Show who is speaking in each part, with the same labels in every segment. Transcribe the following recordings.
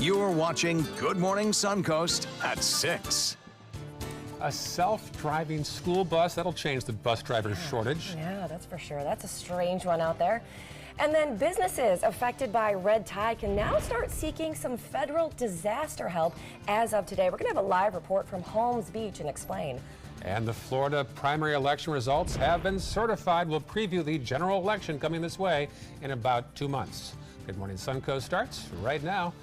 Speaker 1: You're watching Good Morning Suncoast at 6.
Speaker 2: A self-driving school bus, that'll change the bus driver shortage.
Speaker 3: Yeah, that's for sure. That's a strange one out there. And then businesses affected by red tide can now start seeking some federal disaster help as of today. We're going to have a live report from Holmes Beach and explain.
Speaker 2: And the Florida primary election results have been certified. We'll preview the general election coming this way in about 2 months. Good Morning Suncoast starts right now.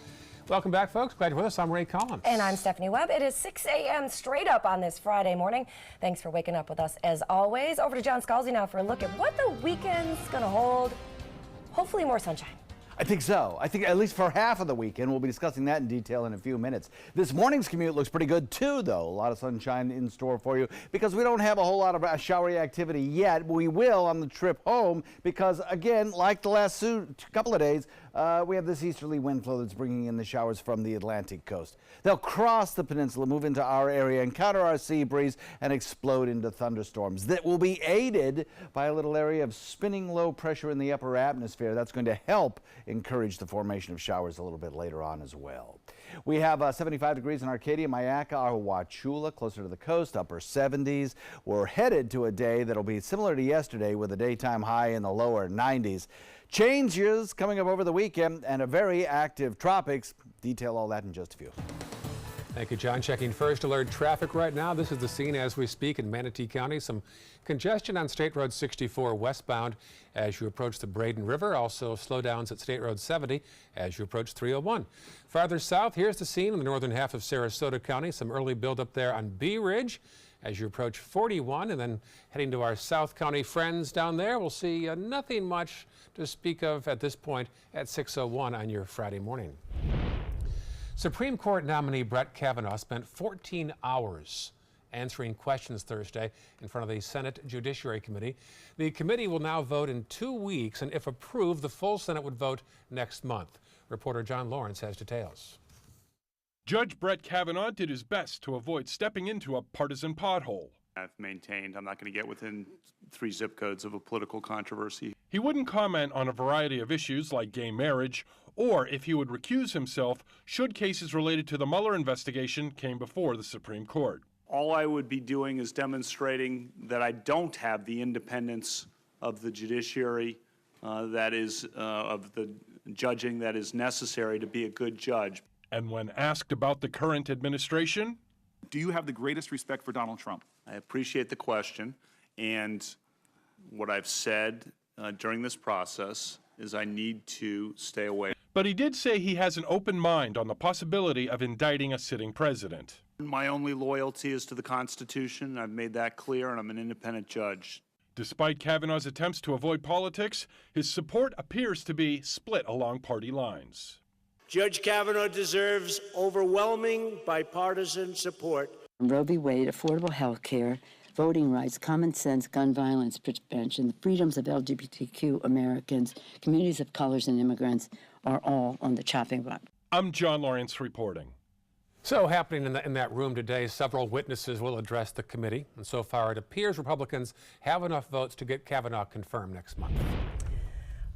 Speaker 2: Welcome back, folks. Glad you're with us. I'm Ray Collins.
Speaker 3: And I'm Stephanie Webb. It is 6 a.m. straight up on this Friday morning. Thanks for waking up with us as always. Over to John Scalzi now for a look at what the weekend's going to hold. Hopefully more sunshine.
Speaker 4: I think so. I think at least for half of the weekend. We'll be discussing that in detail in a few minutes. This morning's commute looks pretty good too, though. A lot of sunshine in store for you because we don't have a whole lot of showery activity yet. We will on the trip home because, again, like the last couple of days, we have this easterly wind flow that's bringing in the showers from the Atlantic coast. They'll cross the peninsula, move into our area, encounter our sea breeze, and explode into thunderstorms that will be aided by a little area of spinning low pressure in the upper atmosphere. That's going to help encourage the formation of showers a little bit later on as well. We have 75 degrees in Arcadia, Mayaca, Wauchula, closer to the coast, upper 70s. We're headed to a day that'll be similar to yesterday with a daytime high in the lower 90s. Changes coming up over the weekend and a very active tropics. Detail all that in just a few.
Speaker 2: Thank you, John. Checking first alert traffic right now. This is the scene as we speak in Manatee County. Some congestion on State Road 64 westbound as you approach the Braden River. Also slowdowns at State Road 70 as you approach 301. Farther south, here's the scene in the northern half of Sarasota County. Some early buildup there on Bee Ridge as you approach 41, and then heading to our South County friends down there. We'll see nothing much to speak of at this point at 6:01 on your Friday morning. Supreme Court nominee Brett Kavanaugh spent 14 hours answering questions Thursday in front of the Senate Judiciary Committee. The committee will now vote in 2 weeks, and if approved, the full Senate would vote next month. Reporter John Lawrence has details.
Speaker 5: Judge Brett Kavanaugh did his best to avoid stepping into a partisan pothole.
Speaker 6: I've maintained I'm not going to get within 3 zip codes of a political controversy.
Speaker 5: He wouldn't comment on a variety of issues like gay marriage or if he would recuse himself should cases related to the Mueller investigation came before the Supreme Court.
Speaker 6: All I would be doing is demonstrating that I don't have the independence of the judiciary, that is, of the judging that is necessary to be a good judge.
Speaker 5: And when asked about the current administration,
Speaker 7: do you have the greatest respect for Donald Trump?
Speaker 6: I appreciate the question, and what I've said during this process is I need to stay away.
Speaker 5: But he did say he has an open mind on the possibility of indicting a sitting president.
Speaker 6: My only loyalty is to the Constitution. I've made that clear, and I'm an independent judge.
Speaker 5: Despite Kavanaugh's attempts to avoid politics, his support appears to be split along party lines.
Speaker 8: Judge Kavanaugh deserves overwhelming bipartisan support.
Speaker 9: Roe v. Wade, affordable health care, voting rights, common sense, gun violence prevention, the freedoms of LGBTQ Americans, communities of colors, and immigrants are all on the chopping block.
Speaker 5: I'm John Lawrence reporting.
Speaker 2: So happening in that room today, several witnesses will address the committee. And so far, it appears Republicans have enough votes to get Kavanaugh confirmed next month.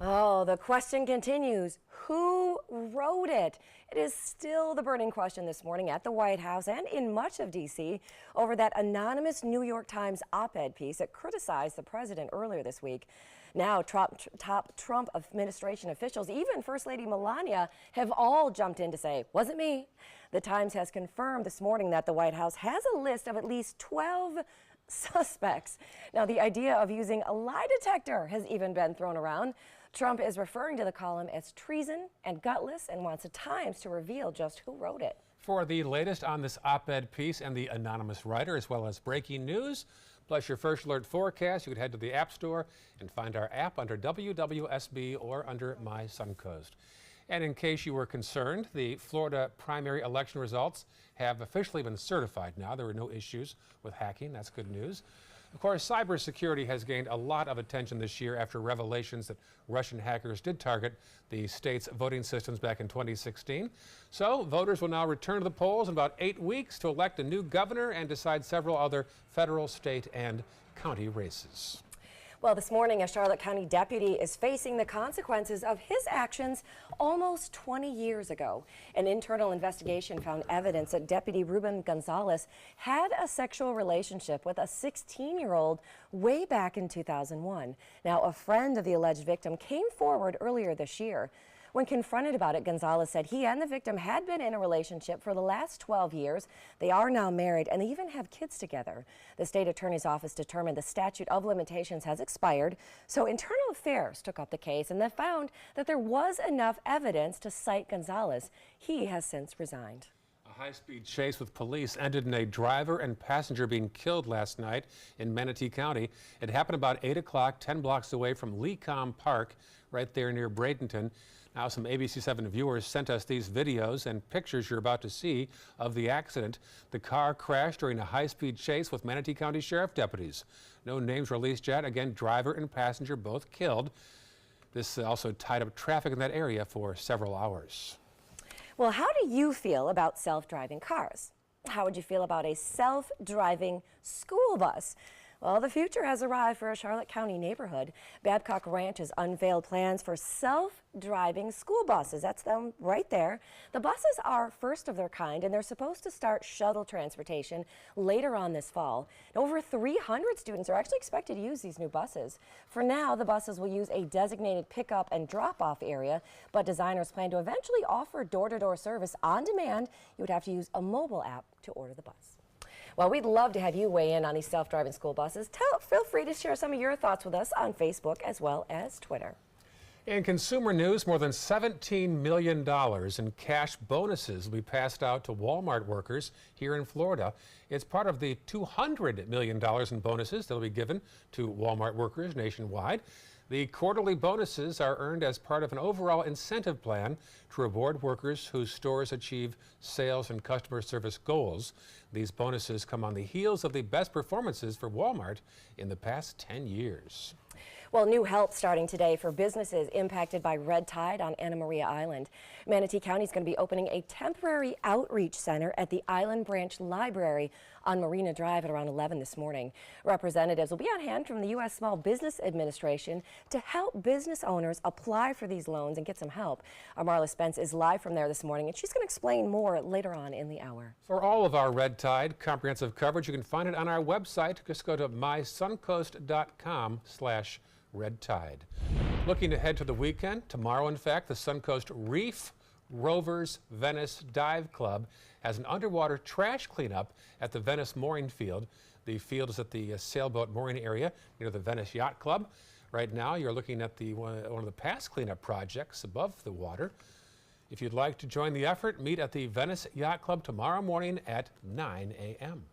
Speaker 3: Oh, the question continues. Who wrote it? It is still the burning question this morning at the White House and in much of D.C. over that anonymous New York Times op-ed piece that criticized the president earlier this week. Now, top Trump administration officials, even First Lady Melania, have all jumped in to say, wasn't me. The Times has confirmed this morning that the White House has a list of at least 12 suspects. Now, the idea of using a lie detector has even been thrown around. Trump is referring to the column as treason and gutless and wants the Times to reveal just who wrote it.
Speaker 2: For the latest on this op-ed piece and the anonymous writer, as well as breaking news, plus your First Alert forecast, you could head to the App Store and find our app under WWSB or under My Suncoast. And in case you were concerned, the Florida primary election results have officially been certified now. There were no issues with hacking. That's good news. Of course, cybersecurity has gained a lot of attention this year after revelations that Russian hackers did target the state's voting systems back in 2016. So voters will now return to the polls in about 8 weeks to elect a new governor and decide several other federal, state, and county races.
Speaker 3: Well, this morning, a Charlotte County deputy is facing the consequences of his actions almost 20 years ago. An internal investigation found evidence that Deputy Ruben Gonzalez had a sexual relationship with a 16-year-old way back in 2001. Now, a friend of the alleged victim came forward earlier this year. When confronted about it, Gonzalez said he and the victim had been in a relationship for the last 12 years. They are now married and they even have kids together. The state attorney's office determined the statute of limitations has expired, so Internal Affairs took up the case and they found that there was enough evidence to cite Gonzalez. He has since resigned.
Speaker 2: A high-speed chase with police ended in a driver and passenger being killed last night in Manatee County. It happened about 8 o'clock, 10 blocks away from Lecom Park, right there near Bradenton. Now, some ABC7 viewers sent us these videos and pictures you're about to see of the accident. The car crashed during a high-speed chase with Manatee County Sheriff deputies. No names released yet. Again, driver and passenger both killed. This also tied up traffic in that area for several hours.
Speaker 3: Well, how do you feel about self-driving cars? How would you feel about a self-driving school bus? Well, the future has arrived for a Charlotte County neighborhood. Babcock Ranch has unveiled plans for self-driving school buses. That's them right there. The buses are first of their kind, and they're supposed to start shuttle transportation later on this fall. And over 300 students are actually expected to use these new buses. For now, the buses will use a designated pickup and drop-off area, but designers plan to eventually offer door-to-door service on demand. You would have to use a mobile app to order the bus. Well, we'd love to have you weigh in on these self-driving school buses. Feel free to share some of your thoughts with us on Facebook as well as Twitter.
Speaker 2: In consumer news, more than $17 million in cash bonuses will be passed out to Walmart workers here in Florida. It's part of the $200 million in bonuses that will be given to Walmart workers nationwide. The quarterly bonuses are earned as part of an overall incentive plan to reward workers whose stores achieve sales and customer service goals. These bonuses come on the heels of the best performances for Walmart in the past 10 years.
Speaker 3: Well, new help starting today for businesses impacted by red tide on Anna Maria Island. Manatee County is going to be opening a temporary outreach center at the Island Branch Library on Marina Drive at around 11 this morning. Representatives will be on hand from the U.S. Small Business Administration to help business owners apply for these loans and get some help. Our Marla Spence is live from there this morning, and she's going to explain more later on in the hour.
Speaker 2: For all of our red tide comprehensive coverage, you can find it on our website. Just go to mysuncoast.com/red tide. Looking ahead to the weekend, tomorrow, in fact, the Suncoast Reef Rovers Venice Dive Club has an underwater trash cleanup at the Venice Mooring Field. The field is at the sailboat mooring area near the Venice Yacht Club. Right now, you're looking at one of the past cleanup projects above the water. If you'd like to join the effort, meet at the Venice Yacht Club tomorrow morning at 9 a.m.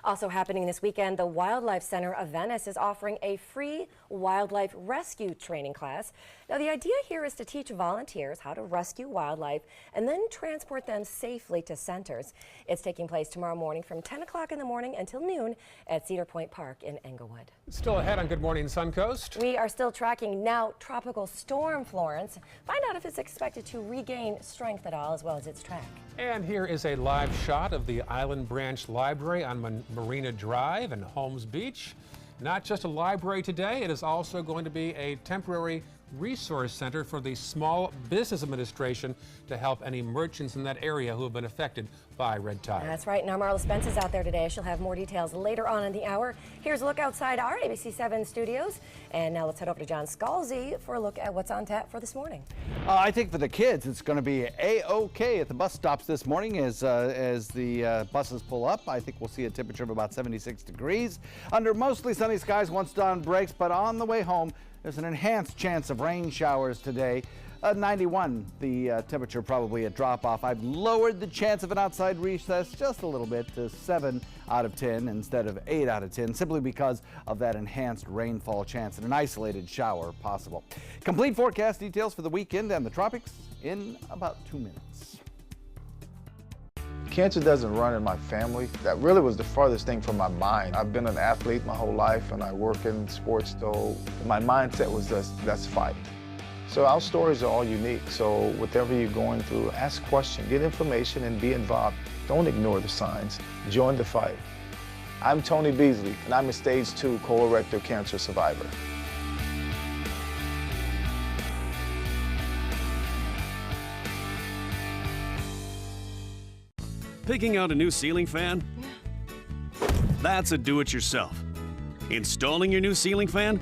Speaker 3: Also happening this weekend, the Wildlife Center of Venice is offering a free wildlife rescue training class. Now, the idea here is to teach volunteers how to rescue wildlife and then transport them safely to centers. It's taking place tomorrow morning from 10 o'clock in the morning until noon at Cedar Point Park in Englewood.
Speaker 2: Still ahead on Good Morning Suncoast.
Speaker 3: We are still tracking now Tropical Storm Florence. Find out if it's expected to regain strength at all as well as its track.
Speaker 2: And here is a live shot of the Island Branch Library on Marina Drive and Holmes Beach. Not just a library today, it is also going to be a temporary resource center for the Small Business Administration to help any merchants in that area who have been affected by red tide.
Speaker 3: That's right. Now Marla Spence is out there today. She'll have more details later on in the hour. Here's a look outside our ABC7 studios. And now let's head over to John Scalzi for a look at what's on tap for this morning.
Speaker 4: I think for the kids, it's going to be A-OK at the bus stops this morning as the buses pull up. I think we'll see a temperature of about 76 degrees. Under mostly sunny skies once dawn breaks, but on the way home, there's an enhanced chance of rain showers today. 91, the temperature probably a drop-off. I've lowered the chance of an outside recess just a little bit to 7 out of 10 instead of 8 out of 10, simply because of that enhanced rainfall chance and an isolated shower possible. Complete forecast details for the weekend and the tropics in about 2 minutes.
Speaker 10: Cancer doesn't run in my family. That really was the farthest thing from my mind. I've been an athlete my whole life and I work in sports, so my mindset was just, let's fight. So our stories are all unique, so whatever you're going through, ask questions, get information and be involved. Don't ignore the signs. Join the fight. I'm Tony Beasley and I'm a stage 2 colorectal cancer survivor.
Speaker 11: Picking out a new ceiling fan? That's a do-it-yourself. Installing your new ceiling fan?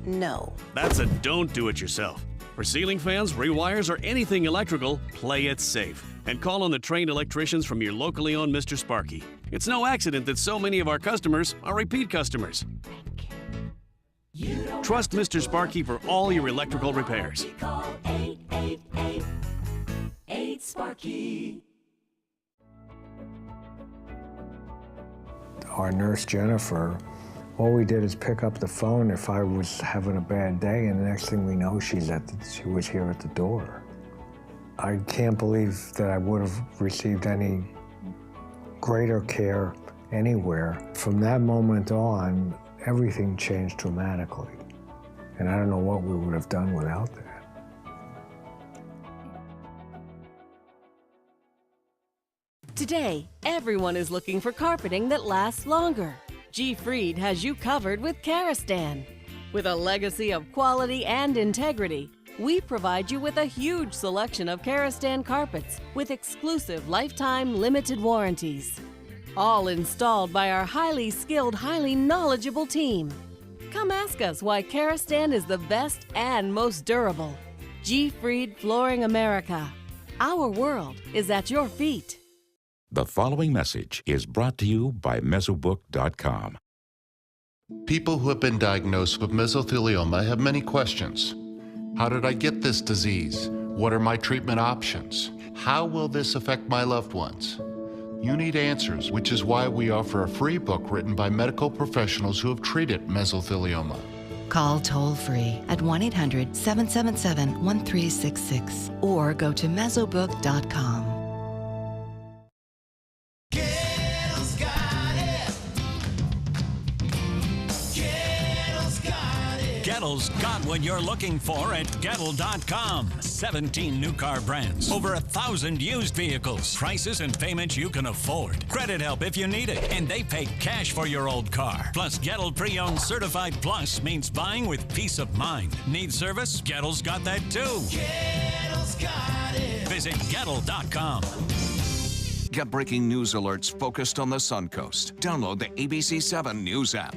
Speaker 12: No.
Speaker 11: That's a don't do it yourself. For ceiling fans, rewires, or anything electrical, play it safe. And call on the trained electricians from your locally owned Mr. Sparky. It's no accident that so many of our customers are repeat customers. Trust Mr. Sparky for all your electrical repairs.
Speaker 13: Call 888-8-SPARKY.
Speaker 14: Our nurse, Jennifer, all we did is pick up the phone if I was having a bad day, and the next thing we know, she was here at the door. I can't believe that I would have received any greater care anywhere. From that moment on, everything changed dramatically, and I don't know what we would have done without that.
Speaker 15: Today, everyone is looking for carpeting that lasts longer. G. Fried has you covered with Karastan. With a legacy of quality and integrity, we provide you with a huge selection of Karastan carpets with exclusive lifetime limited warranties. All installed by our highly skilled, highly knowledgeable team. Come ask us why Karastan is the best and most durable. G. Fried Flooring America. Our world is at your feet.
Speaker 16: The following message is brought to you by Mesobook.com.
Speaker 17: People who have been diagnosed with mesothelioma have many questions. How did I get this disease? What are my treatment options? How will this affect my loved ones? You need answers, which is why we offer a free book written by medical professionals who have treated mesothelioma.
Speaker 18: Call toll-free at 1-800-777-1366 or go to Mesobook.com.
Speaker 19: Gettle's got what you're looking for at Gettle.com. 17 new car brands, over 1,000 used vehicles, prices and payments you can afford. Credit help if you need it, and they pay cash for your old car. Plus, Gettle Pre-Owned Certified Plus means buying with peace of mind. Need service? Gettle's got that too. Gettle's got it. Visit Gettle.com.
Speaker 1: Get breaking news alerts focused on the Suncoast. Download the ABC7 News app.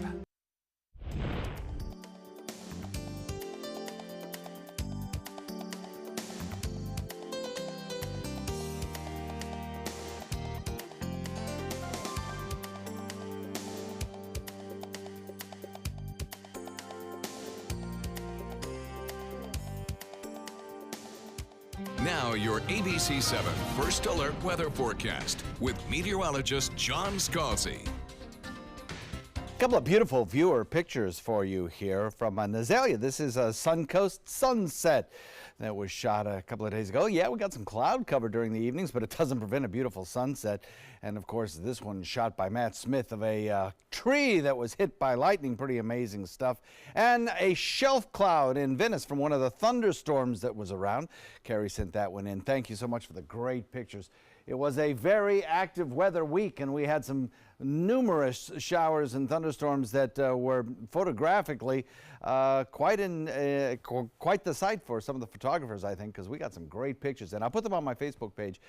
Speaker 1: Now your ABC7 First Alert weather forecast with meteorologist John Scalzi.
Speaker 4: A couple of beautiful viewer pictures for you here from Nazalia. This is a Suncoast sunset that was shot a couple of days ago. Yeah, we got some cloud cover during the evenings, but it doesn't prevent a beautiful sunset. And of course, this one shot by Matt Smith of a tree that was hit by lightning. Pretty amazing stuff. And a shelf cloud in Venice from one of the thunderstorms that was around. Carrie sent that one in. Thank you so much for the great pictures. It was a very active weather week, and we had some numerous showers and thunderstorms that were photographically quite the sight for some of the photographers, I think, because we got some great pictures. And I'll put them on my Facebook page.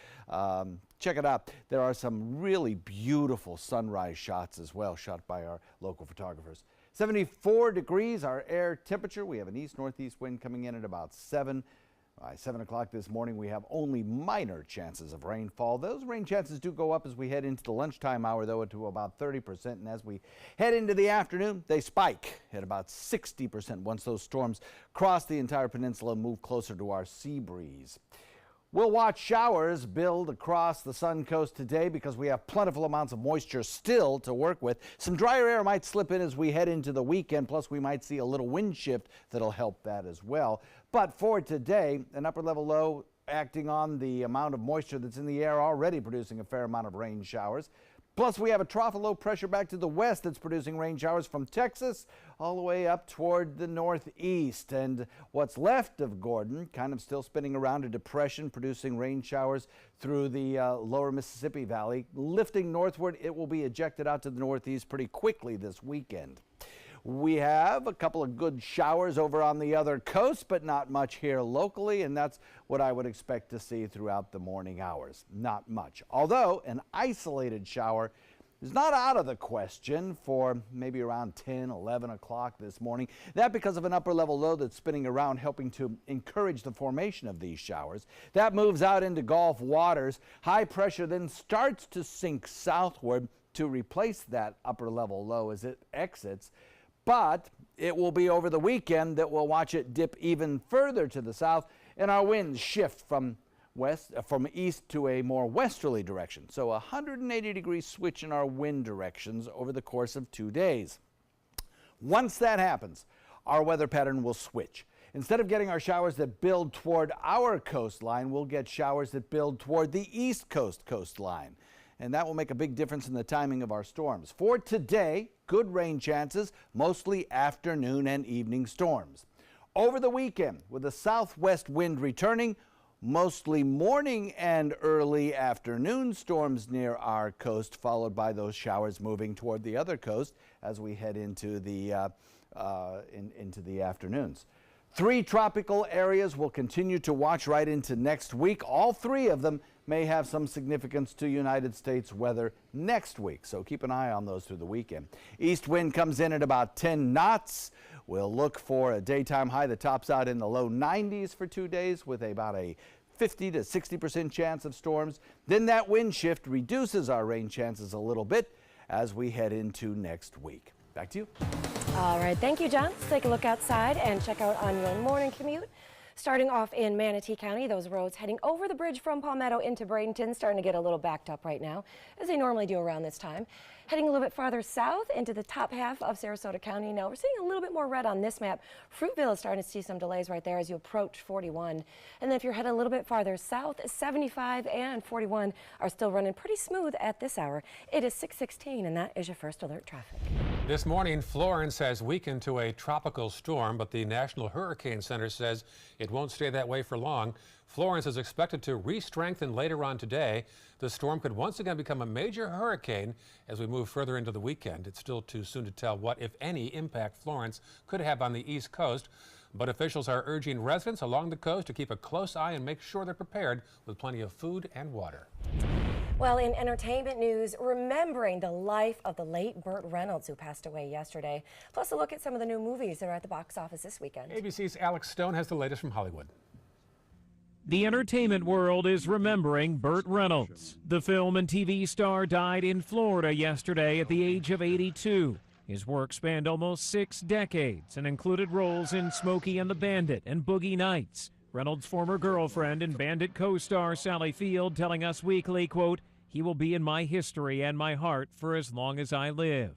Speaker 4: Check it out. There are some really beautiful sunrise shots as well, shot by our local photographers. 74 degrees, our air temperature. We have an east-northeast wind coming in at about 7. By 7 o'clock this morning, we have only minor chances of rainfall. Those rain chances do go up as we head into the lunchtime hour, though, to about 30%. And as we head into the afternoon, they spike at about 60% once those storms cross the entire peninsula and move closer to our sea breeze. We'll watch showers build across the Suncoast today because we have plentiful amounts of moisture still to work with. Some drier air might slip in as we head into the weekend, plus we might see a little wind shift that'll help that as well. But for today, an upper level low acting on the amount of moisture that's in the air, already producing a fair amount of rain showers. Plus, we have a trough of low pressure back to the west that's producing rain showers from Texas all the way up toward the northeast. And what's left of Gordon kind of still spinning around a depression, producing rain showers through the lower Mississippi Valley. Lifting northward, it will be ejected out to the northeast pretty quickly this weekend. We have a couple of good showers over on the other coast, but not much here locally, and that's what I would expect to see throughout the morning hours. Not much. Although an isolated shower is not out of the question for maybe around 10, 11 o'clock this morning. That because of an upper level low that's spinning around, helping to encourage the formation of these showers. That moves out into Gulf waters. High pressure then starts to sink southward to replace that upper level low as it exits. But it will be over the weekend that we'll watch it dip even further to the south, and our winds shift from east to a more westerly direction. So a 180-degree switch in our wind directions over the course of 2 days. Once that happens, our weather pattern will switch. Instead of getting our showers that build toward our coastline, we'll get showers that build toward the east coast coastline. And that will make a big difference in the timing of our storms. For today, good rain chances, mostly afternoon and evening storms. Over the weekend, with a southwest wind returning, mostly morning and early afternoon storms near our coast, followed by those showers moving toward the other coast as we head into the afternoons. 3 tropical areas will continue to watch right into next week. All 3 of them may have some significance to United States weather next week, so keep an eye on those through the weekend. East wind comes in at about 10 knots. We'll look for a daytime high that tops out in the low 90s for 2 days with about a 50 to 60% chance of storms. Then that wind shift reduces our rain chances a little bit as we head into next week. Back to you.
Speaker 3: All right, thank you, John. Let's take a look outside and check out on your morning commute. Starting off in Manatee County, those roads heading over the bridge from Palmetto into Bradenton starting to get a little backed up right now, as they normally do around this time. Heading a little bit farther south into the top half of Sarasota County. Now we're seeing a little bit more red on this map. Fruitville is starting to see some delays right there as you approach 41. And then if you're headed a little bit farther south, 75 and 41 are still running pretty smooth at this hour. It is 6:16, and that is your first alert traffic.
Speaker 2: This morning, Florence has weakened to a tropical storm, but the National Hurricane Center says it won't stay that way for long. Florence is expected to re-strengthen later on today. The storm could once again become a major hurricane as we move further into the weekend. It's still too soon to tell what, if any, impact Florence could have on the East Coast, but officials are urging residents along the coast to keep a close eye and make sure they're prepared with plenty of food and water.
Speaker 3: Well, in entertainment news, remembering the life of the late Burt Reynolds, who passed away yesterday. Plus a look at some of the new movies that are at the box office this weekend.
Speaker 2: ABC's Alex Stone has the latest from Hollywood.
Speaker 12: The entertainment world is remembering Burt Reynolds. The film and TV star died in Florida yesterday at the age of 82. His work spanned almost 6 decades and included roles in Smokey and the Bandit and Boogie Nights. Reynolds' former girlfriend and Bandit co-star Sally Field telling Us Weekly, quote, "He will be in my history and my heart for as long as I live."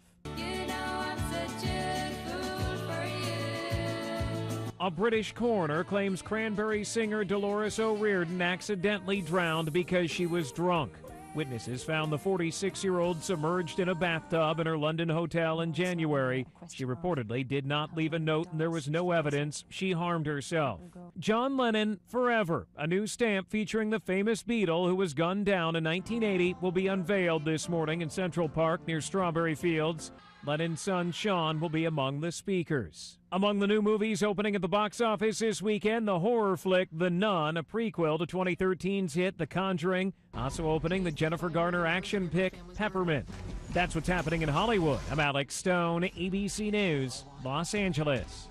Speaker 12: A British coroner claims Cranberry singer Dolores O'Riordan accidentally drowned because she was drunk. Witnesses found the 46-year-old submerged in a bathtub in her London hotel in January. She reportedly did not leave a note, and there was no evidence she harmed herself. John Lennon Forever, a new stamp featuring the famous Beatle who was gunned down in 1980, will be unveiled this morning in Central Park near Strawberry Fields. Lennon's son Sean will be among the speakers. Among the new movies opening at the box office this weekend, the horror flick The Nun, a prequel to 2013's hit The Conjuring. Also opening, the Jennifer Garner action pick Peppermint. That's what's happening in Hollywood. I'm Alex Stone, ABC News, Los Angeles.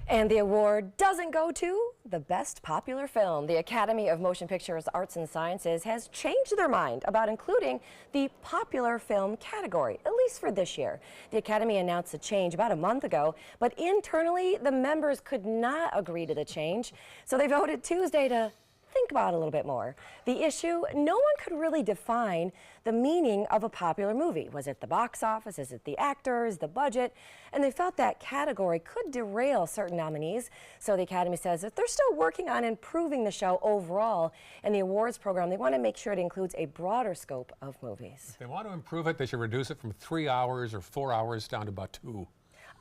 Speaker 3: And the award doesn't go to the best popular film. The Academy of Motion Pictures Arts and Sciences has changed their mind about including the popular film category, at least for this year. The Academy announced the change about a month ago, but internally the members could not agree to the change, so they voted Tuesday to think about it a little bit more. The issue, no one could really define the meaning of a popular movie. Was it the box office? Is it the actors, the budget? And they felt that category could derail certain nominees. So the Academy says that they're still working on improving the show overall. And the awards program, they want to make sure it includes a broader scope of movies.
Speaker 2: If they want to improve it, they should reduce it from 3 hours or 4 hours down to about 2.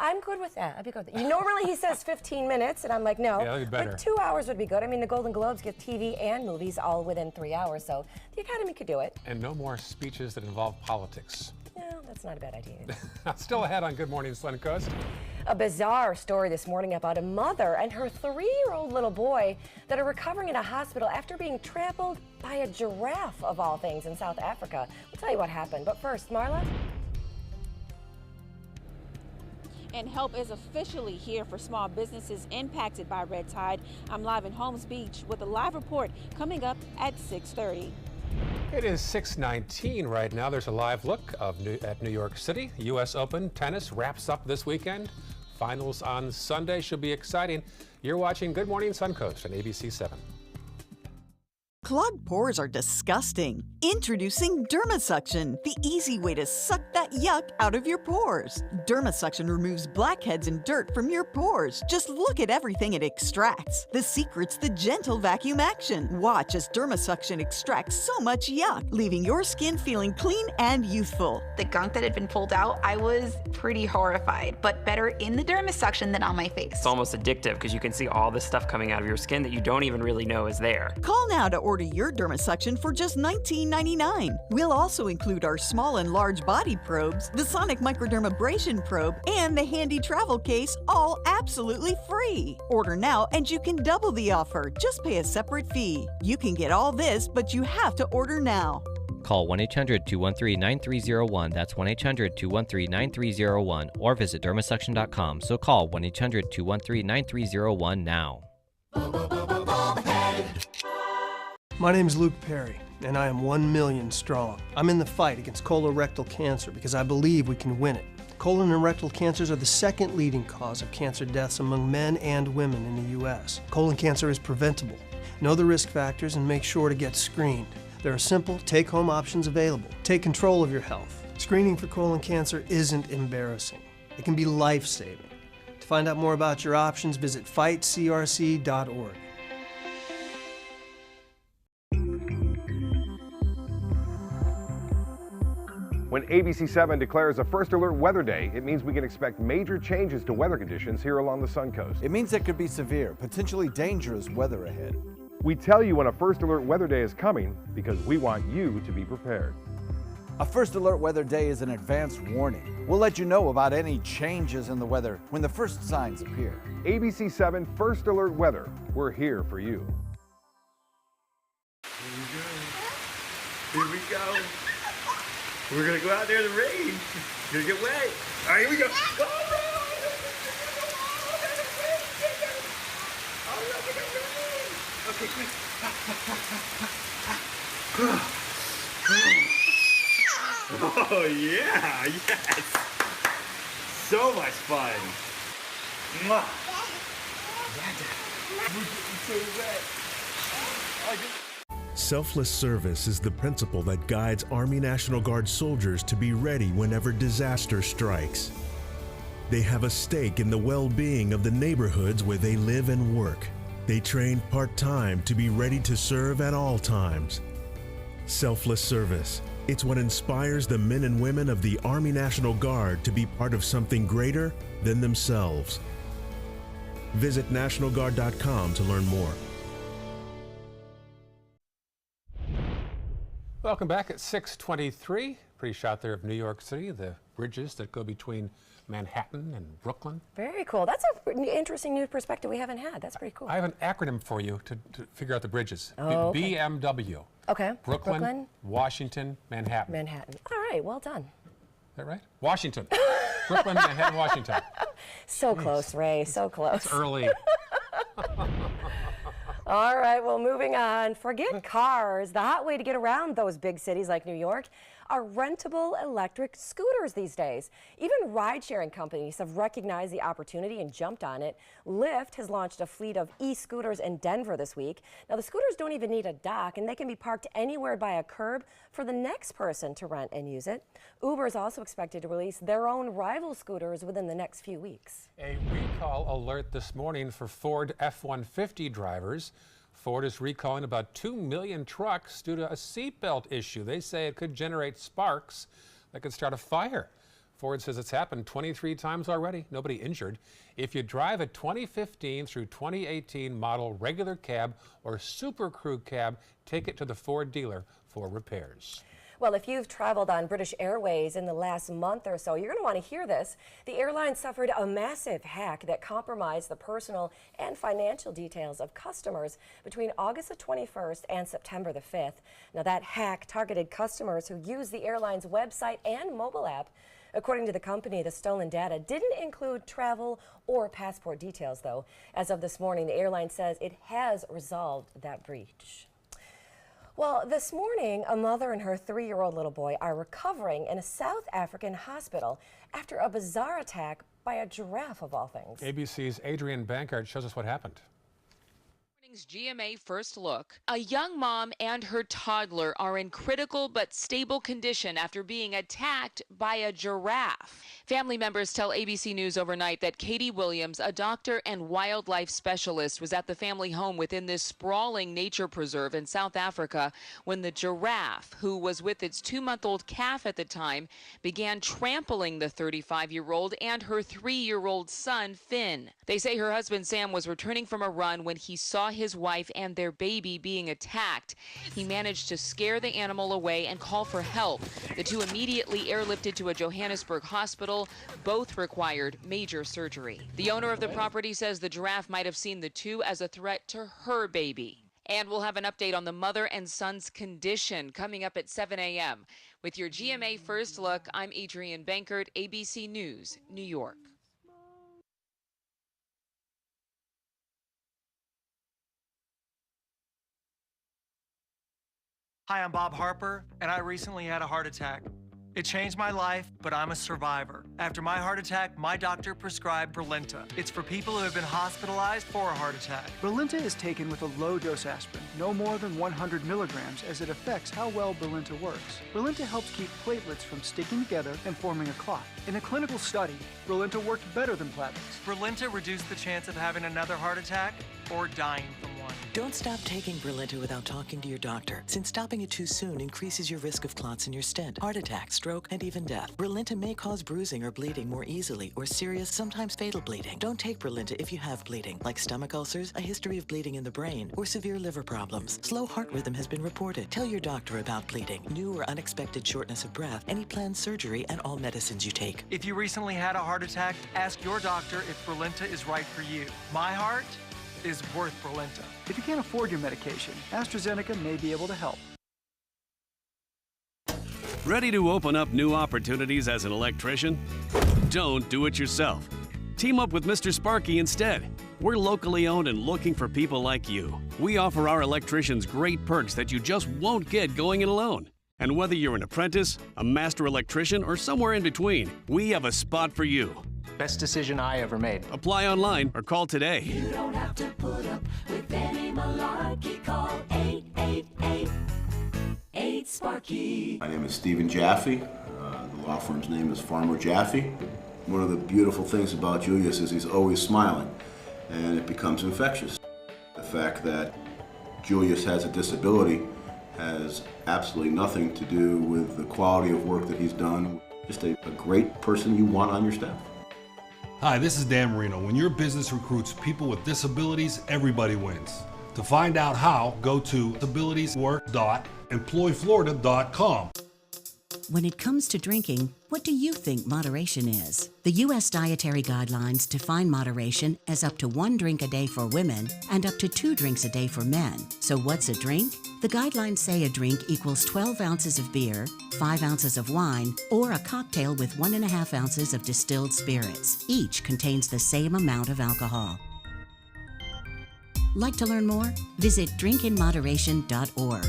Speaker 3: I'm good with that. I'd be good with that. Normally he says 15 minutes, and I'm like, no.
Speaker 2: Yeah, that'd be better.
Speaker 3: But 2 hours would be good. I mean, the Golden Globes give TV and movies all within 3 hours, so the Academy could do it.
Speaker 2: And no more speeches that involve politics.
Speaker 3: Yeah, that's not a bad idea.
Speaker 2: Still ahead on Good Morning Suncoast.
Speaker 3: A bizarre story this morning about a mother and her 3-year-old little boy that are recovering in a hospital after being trampled by a giraffe, of all things, in South Africa. We'll tell you what happened. But first, Marla?
Speaker 20: And help is officially here for small businesses impacted by red tide. I'm live in Holmes Beach with a live report coming up at 6:30.
Speaker 2: It is 6:19 right now. There's a live look at New York City. U.S. Open tennis wraps up this weekend. Finals on Sunday should be exciting. You're watching Good Morning Suncoast on ABC 7.
Speaker 21: Clogged pores are disgusting. Introducing DermaSuction, the easy way to suck that yuck out of your pores. DermaSuction removes blackheads and dirt from your pores. Just look at everything it extracts. The secret's the gentle vacuum action. Watch as DermaSuction extracts so much yuck, leaving your skin feeling clean and youthful.
Speaker 22: The gunk that had been pulled out, I was pretty horrified, but better in the DermaSuction than on my face.
Speaker 23: It's almost addictive because you can see all this stuff coming out of your skin that you don't even really know is there.
Speaker 21: Call now to order your DermaSuction for just $19.99. We'll also include our small and large body probes, the Sonic Microdermabrasion probe, and the handy travel case, all absolutely free. Order now and you can double the offer. Just pay a separate fee. You can get all this, but you have to order now.
Speaker 24: Call 1-800-213-9301. That's 1-800-213-9301 or visit dermasuction.com. So call 1-800-213-9301 now.
Speaker 25: My name is Luke Perry, and I am 1 million strong. I'm in the fight against colorectal cancer because I believe we can win it. Colon and rectal cancers are the second leading cause of cancer deaths among men and women in the U.S. Colon cancer is preventable. Know the risk factors and make sure to get screened. There are simple, take-home options available. Take control of your health. Screening for colon cancer isn't embarrassing. It can be life-saving. To find out more about your options, visit fightcrc.org.
Speaker 26: When ABC 7 declares a first alert weather day, it means we can expect major changes to weather conditions here along the Suncoast.
Speaker 4: It means there could be severe, potentially dangerous weather ahead.
Speaker 26: We tell you when a first alert weather day is coming because we want you to be prepared.
Speaker 4: A first alert weather day is an advance warning. We'll let you know about any changes in the weather when the first signs appear.
Speaker 26: ABC 7 First Alert Weather. We're here for you.
Speaker 27: Here we go. We're gonna go out there in the rain. Gonna get wet. All right, here we go. Go, okay, quick. Oh yeah, yes. So much fun. Mwah. We're getting so wet.
Speaker 28: Selfless service is the principle that guides Army National Guard soldiers to be ready whenever disaster strikes. They have a stake in the well-being of the neighborhoods where they live and work. They train part-time to be ready to serve at all times. Selfless service. It's what inspires the men and women of the Army National Guard to be part of something greater than themselves. Visit NationalGuard.com to learn more.
Speaker 2: Welcome back at 6:23. Pretty shot there of New York City, the bridges that go between Manhattan and Brooklyn.
Speaker 3: Very cool. That's an interesting new perspective we haven't had. That's pretty cool.
Speaker 2: I have an acronym for you to figure out the bridges.
Speaker 3: Oh, okay.
Speaker 2: BMW.
Speaker 3: Okay.
Speaker 2: Brooklyn, Washington, Manhattan.
Speaker 3: Manhattan. All right, well done.
Speaker 2: Is that right? Washington. Brooklyn, Manhattan, Washington.
Speaker 3: So close, Ray, so close.
Speaker 2: It's early.
Speaker 3: All right, well, moving on. Forget cars. The hot way to get around those big cities like New York are rentable electric scooters these days. Even ride-sharing companies have recognized the opportunity and jumped on it. Lyft has launched a fleet of e-scooters in Denver this week. Now, the scooters don't even need a dock, and they can be parked anywhere by a curb for the next person to rent and use it. Uber is also expected to release their own rival scooters within the next few weeks.
Speaker 2: A recall alert this morning for Ford F-150 drivers. Ford is recalling about 2 million trucks due to a seatbelt issue. They say it could generate sparks that could start a fire. Ford says it's happened 23 times already, nobody injured. If you drive a 2015 through 2018 model regular cab or Super Crew cab, take it to the Ford dealer for repairs.
Speaker 3: Well, if you've traveled on British Airways in the last month or so, you're going to want to hear this. The airline suffered a massive hack that compromised the personal and financial details of customers between August the 21st and September the 5th. Now, that hack targeted customers who use the airline's website and mobile app. According to the company, the stolen data didn't include travel or passport details, though. As of this morning, the airline says it has resolved that breach. Well, this morning, a mother and her 3-year-old little boy are recovering in a South African hospital after a bizarre attack by a giraffe, of all things.
Speaker 2: ABC's Adrienne Bankert shows us what happened.
Speaker 5: GMA First Look. A young mom and her toddler are in critical but stable condition after being attacked by a giraffe. Family members tell ABC News overnight that Katie Williams, a doctor and wildlife specialist, was at the family home within this sprawling nature preserve in South Africa when the giraffe, who was with its 2-month-old calf at the time, began trampling the 35-year-old and her 3-year-old son, Finn. They say her husband, Sam, was returning from a run when he saw his wife and their baby being attacked. He managed to scare the animal away and call for help. The two immediately airlifted to a Johannesburg hospital. Both required major surgery. The owner of the property says the giraffe might have seen the two as a threat to her baby. And we'll have an update on the mother and son's condition coming up at 7 a.m. With your GMA First Look, I'm Adrienne Bankert, ABC News, New York.
Speaker 6: Hi, I'm Bob Harper, and I recently had a heart attack. It changed my life, but I'm a survivor. After my heart attack, my doctor prescribed Brilinta. It's for people who have been hospitalized for a heart attack.
Speaker 7: Brilinta is taken with a low-dose aspirin, no more than 100 milligrams, as it affects how well Brilinta works. Brilinta helps keep platelets from sticking together and forming a clot. In a clinical study, Brilinta worked better than Plavix.
Speaker 6: Brilinta reduced the chance of having another heart attack or dying from one.
Speaker 18: Don't stop taking Brilinta without talking to your doctor, since stopping it too soon increases your risk of clots in your stent, heart attack, stroke, and even death. Brilinta may cause bruising or bleeding more easily, or serious, sometimes fatal bleeding. Don't take Brilinta if you have bleeding, like stomach ulcers, a history of bleeding in the brain, or severe liver problems. Slow heart rhythm has been reported. Tell your doctor about bleeding, new or unexpected shortness of breath, any planned surgery, and all medicines you take.
Speaker 6: If you recently had a heart attack, ask your doctor if Brilinta is right for you. My heart is worth Brilinta.
Speaker 7: If you can't afford your medication, AstraZeneca may be able to help.
Speaker 8: Ready to open up new opportunities as an electrician? Don't do it yourself. Team up with Mr. Sparky instead. We're locally owned and looking for people like you. We offer our electricians great perks that you just won't get going it alone. And whether you're an apprentice, a master electrician, or somewhere in between, we have a spot for you.
Speaker 6: Best decision I ever made.
Speaker 8: Apply online or call today.
Speaker 9: You don't have to put up with any malarkey. Call 888-8-SPARKY.
Speaker 10: My name is Stephen Jaffe. The law firm's name is Farmer Jaffe. One of the beautiful things about Julius is he's always smiling, and it becomes infectious. The fact that Julius has a disability has absolutely nothing to do with the quality of work that he's done. Just a great person you want on your staff.
Speaker 11: Hi, this is Dan Marino. When your business recruits people with disabilities, everybody wins. To find out how, go to disabilitieswork.employflorida.com.
Speaker 13: When it comes to drinking, what do you think moderation is? The U.S. Dietary Guidelines define moderation as up to 1 drink a day for women and up to 2 drinks a day for men. So what's a drink? The guidelines say a drink equals 12 ounces of beer, 5 ounces of wine, or a cocktail with 1.5 ounces of distilled spirits. Each contains the same amount of alcohol. Like to learn more? Visit drinkinmoderation.org.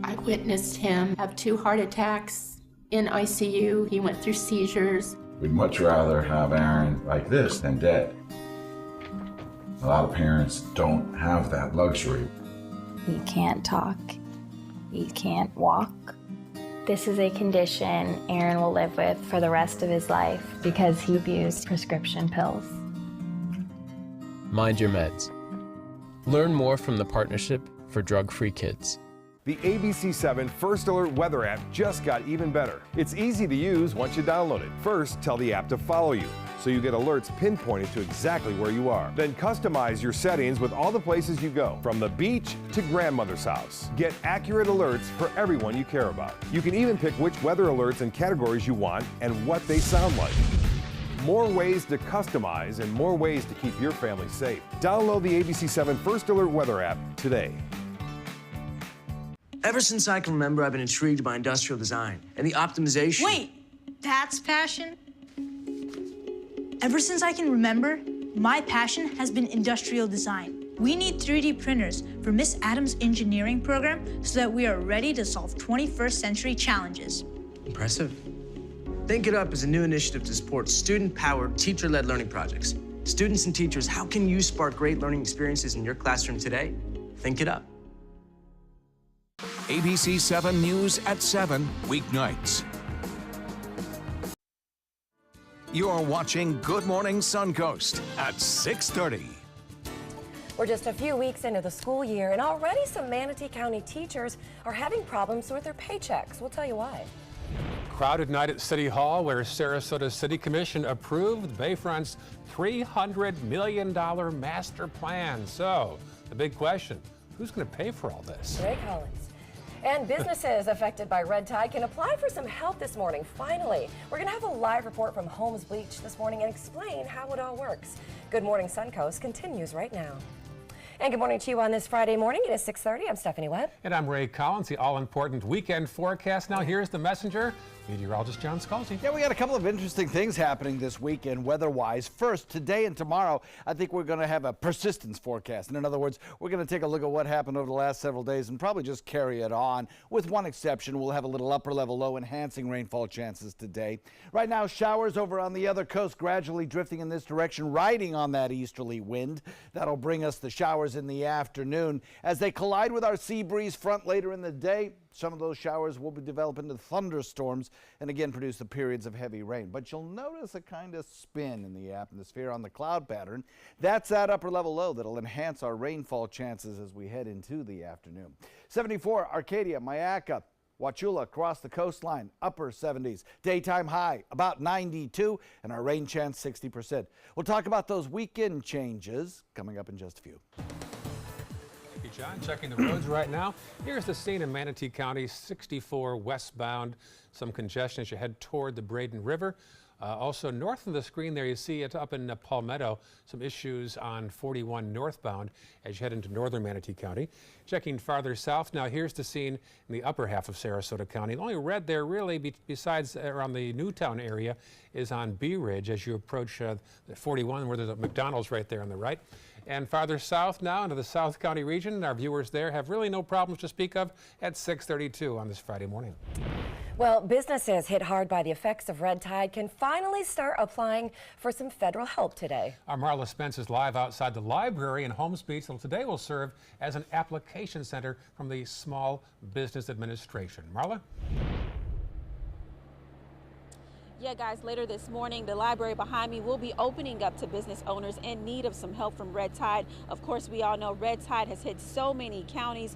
Speaker 29: I witnessed him have 2 heart attacks in ICU. He went through seizures.
Speaker 30: We'd much rather have Aaron like this than dead. A lot of parents don't have that luxury.
Speaker 31: He can't talk. He can't walk. This is a condition Aaron will live with for the rest of his life because he abused prescription pills.
Speaker 32: Mind your meds. Learn more from the Partnership for Drug-Free Kids.
Speaker 26: The ABC7 First Alert weather app just got even better. It's easy to use once you download it. First, tell the app to follow you, so you get alerts pinpointed to exactly where you are. Then customize your settings with all the places you go, from the beach to grandmother's house. Get accurate alerts for everyone you care about. You can even pick which weather alerts and categories you want and what they sound like. More ways to customize and more ways to keep your family safe. Download the ABC7 First Alert weather app today.
Speaker 1: Ever since I can remember, I've been intrigued by industrial design and the optimization.
Speaker 12: Wait, that's passion? Ever since I can remember, my passion has been industrial design. We need 3D printers for Miss Adams' engineering program so that we are ready to solve 21st century challenges.
Speaker 1: Impressive. Think It Up is a new initiative to support student-powered, teacher-led learning projects. Students and teachers, how can you spark great learning experiences in your classroom today? Think It Up.
Speaker 14: ABC 7 News at 7, weeknights. You're watching Good Morning Suncoast at 6:30.
Speaker 3: We're just a few weeks into the school year, and already some Manatee County teachers are having problems with their paychecks. We'll tell you why.
Speaker 2: Crowded night at City Hall, where Sarasota City Commission approved Bayfront's $300 million master plan. So, the big question, who's going to pay for all this?
Speaker 3: Ray Collins. And businesses affected by red tide can apply for some help this morning. Finally, we're going to have a live report from Holmes Bleach this morning and explain how it all works. Good Morning Suncoast continues right now. And good morning to you on this Friday morning. It is 6:30. I'm Stephanie Webb.
Speaker 2: And I'm Ray Collins, the all-important weekend forecast. Now here's the messenger, meteorologist John Scalzi.
Speaker 4: Yeah, we got a couple of interesting things happening this weekend weather-wise. First, today and tomorrow, I think we're going to have a persistence forecast. And in other words, we're going to take a look at what happened over the last several days and probably just carry it on. With one exception, we'll have a little upper-level low enhancing rainfall chances today. Right now, showers over on the other coast gradually drifting in this direction, riding on that easterly wind. That'll bring us the showers in the afternoon. As they collide with our sea breeze front later in the day, some of those showers will be develop into thunderstorms and again produce the periods of heavy rain. But you'll notice a kind of spin in the atmosphere on the cloud pattern. That's that upper level low that'll enhance our rainfall chances as we head into the afternoon. 74, Arcadia, Myakka, Wauchula across the coastline, upper 70s. Daytime high, about 92, and our rain chance 60%. We'll talk about those weekend changes coming up in just a few.
Speaker 2: Thank you, John. Checking the roads right now. Here's the scene in Manatee County, 64 westbound. Some congestion as you head toward the Braden River. Also north of the screen there, you see it up in Palmetto, some issues on 41 northbound as you head into northern Manatee County. Checking farther south now, here's the scene in the upper half of Sarasota County. The only red there really, besides around the Newtown area, is on Bee Ridge as you approach the 41, where there's a McDonald's right there on the right. And farther south now into the South County region, our viewers there have really no problems to speak of at 6:32 on this Friday morning.
Speaker 3: Well, businesses hit hard by the effects of red tide can finally start applying for some federal help today.
Speaker 2: Our Marla Spence is live outside the library in Holmes Beach, and today will serve as an application center from the Small Business Administration. Marla?
Speaker 15: Yeah, guys, later this morning, the library behind me will be opening up to business owners in need of some help from red tide. Of course, we all know red tide has hit so many counties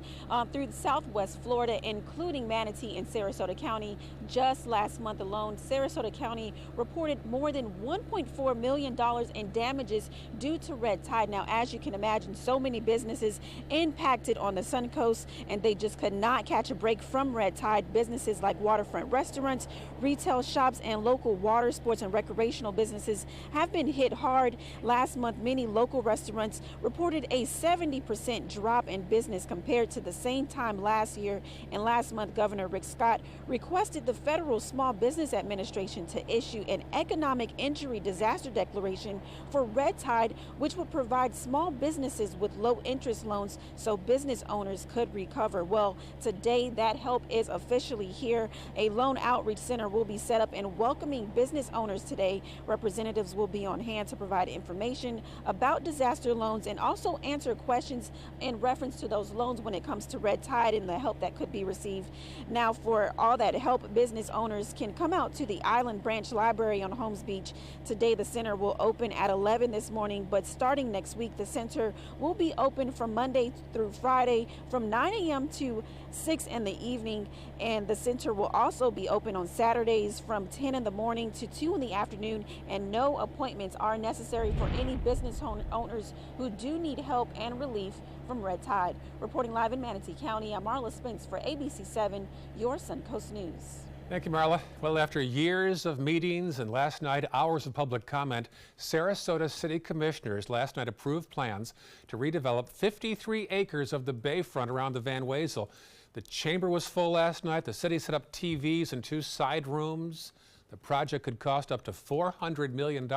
Speaker 15: through southwest Florida, including Manatee and Sarasota County. Just last month alone, Sarasota County reported more than $1.4 million in damages due to red tide. Now, as you can imagine, so many businesses impacted on the Suncoast, and they just could not catch a break from red tide. Businesses like waterfront restaurants, retail shops, and local water sports and recreational businesses have been hit hard. Last month, many local restaurants reported a 70% drop in business compared to the same time last year. And last month, Governor Rick Scott requested the Federal Small Business Administration to issue an economic injury disaster declaration for red tide, which would provide small businesses with low interest loans so business owners could recover. Well, today that help is officially here. A loan outreach center will be set up and welcome welcoming business owners today. Representatives will be on hand to provide information about disaster loans and also answer questions in reference to those loans when it comes to red tide and the help that could be received. Now, for all that help, business owners can come out to the Island Branch Library on Holmes Beach. Today, the center will open at 11 this morning, but starting next week, the center will be open from Monday through Friday from 9 a.m. to 6 in the evening, and the center will also be open on Saturdays from 10 in the morning to 2 in the afternoon, and no appointments are necessary for any business owners who do need help and relief from red tide. Reporting live in Manatee County, I'm Marla Spence for ABC 7, your Suncoast News.
Speaker 2: Thank you, Marla. Well, after years of meetings and last night hours of public comment, Sarasota City Commissioners last night approved plans to redevelop 53 acres of the bayfront around the Van Wezel. The chamber was full last night. The city set up TVs in 2 side rooms. The project could cost up to $400 million